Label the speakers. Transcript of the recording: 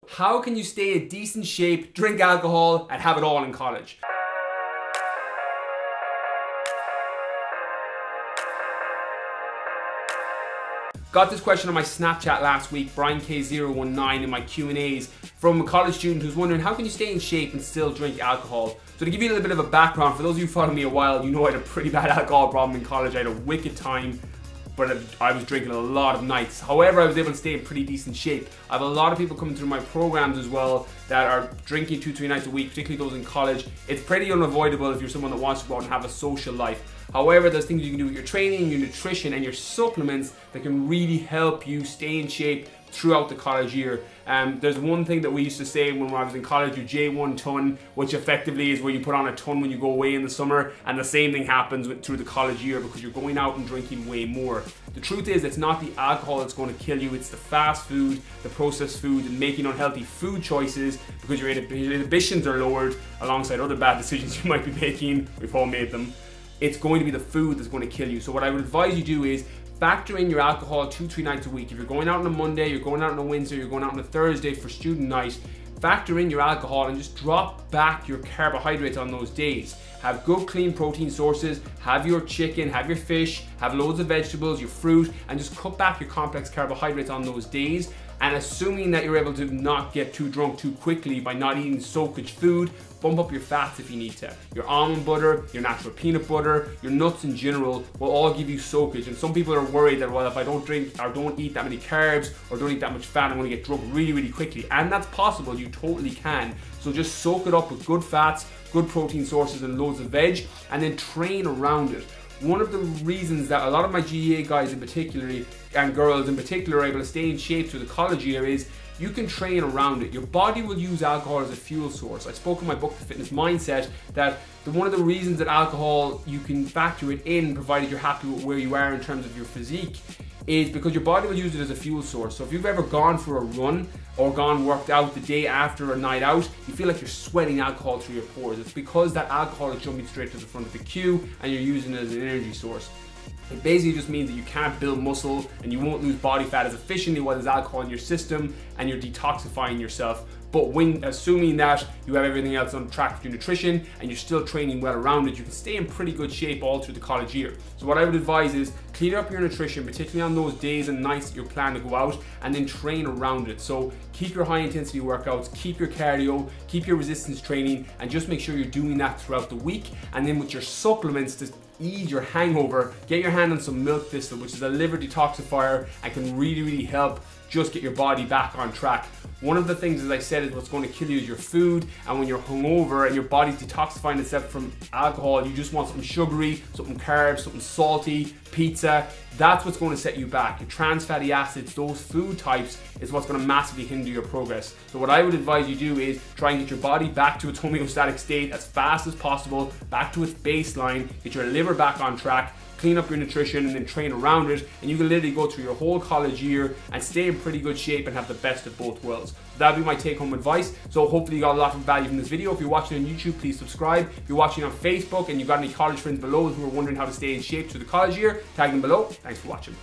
Speaker 1: How can you stay in decent shape, drink alcohol, and have it all in college? Got this question on my Snapchat last week, BrianK019, in my Q&As from a college student who's wondering how can you stay in shape and still drink alcohol. So to give you a little bit of a background, for those of you who follow me a while, you know I had a pretty bad alcohol problem in college. I had a wicked time, but I was drinking a lot of nights. However, I was able to stay in pretty decent shape. I have a lot of people coming through my programs as well that are drinking 2-3 nights a week, particularly those in college. It's pretty unavoidable if you're someone that wants to go out and have a social life. However, there's things you can do with your training, your nutrition, and your supplements that can really help you stay in shape throughout the college year. There's one thing that we used to say when I was in college, your J1 ton, which effectively is where you put on a ton when you go away in the summer, and the same thing happens through the college year because you're going out and drinking way more. The truth is, it's not the alcohol that's going to kill you, it's the fast food, the processed food, and making unhealthy food choices because your inhibitions are lowered alongside other bad decisions you might be making. We've all made them. It's going to be the food that's going to kill you. So what I would advise you do is factor in your alcohol 2-3 nights a week. If you're going out on a Monday, you're going out on a Wednesday, you're going out on a Thursday for student night, factor in your alcohol and just drop back your carbohydrates on those days. Have good clean protein sources, have your chicken, have your fish, have loads of vegetables, your fruit, and just cut back your complex carbohydrates on those days. And assuming that you're able to not get too drunk too quickly by not eating soakage food, bump up your fats if you need to. Your almond butter, your natural peanut butter, your nuts in general will all give you soakage. And some people are worried that, well, if I don't drink or don't eat that many carbs or don't eat that much fat, I'm gonna get drunk really, really quickly. And that's possible, you totally can. So just soak it up with good fats, good protein sources and loads of veg, and then train around it. One of the reasons that a lot of my GAA guys in particular, and girls in particular, are able to stay in shape through the college year is you can train around it. Your body will use alcohol as a fuel source. I spoke in my book, The Fitness Mindset, that one of the reasons that alcohol, you can factor it in provided you're happy with where you are in terms of your physique, is because your body will use it as a fuel source. So if you've ever gone for a run or worked out the day after a night out, you feel like you're sweating alcohol through your pores. It's because that alcohol is jumping straight to the front of the queue and you're using it as an energy source. It basically just means that you can't build muscle and you won't lose body fat as efficiently while there's alcohol in your system and you're detoxifying yourself. But when assuming that you have everything else on track with your nutrition and you're still training well around it, you can stay in pretty good shape all through the college year. So what I would advise is clean up your nutrition, particularly on those days and nights that you're planning to go out, and then train around it. So keep your high intensity workouts, keep your cardio, keep your resistance training, and just make sure you're doing that throughout the week. And then with your supplements to ease your hangover, get your hand on some milk thistle, which is a liver detoxifier and can really, really help just get your body back on track. One of the things, as I said, is what's going to kill you is your food, and when you're hungover and your body's detoxifying itself from alcohol, you just want something sugary, something carbs, something salty, pizza. That's what's going to set you back. Your trans fatty acids, those food types, is what's going to massively hinder your progress. So what I would advise you do is try and get your body back to its homeostatic state as fast as possible, back to its baseline, get your liver back on track, clean up your nutrition, and then train around it, and you can literally go through your whole college year and stay in pretty good shape and have the best of both worlds. So that'd be my take-home advice. So hopefully you got a lot of value from this video. If you're watching on YouTube, please subscribe. If you're watching on Facebook and you've got any college friends below who are wondering how to stay in shape through the college year, tag them below. Thanks for watching.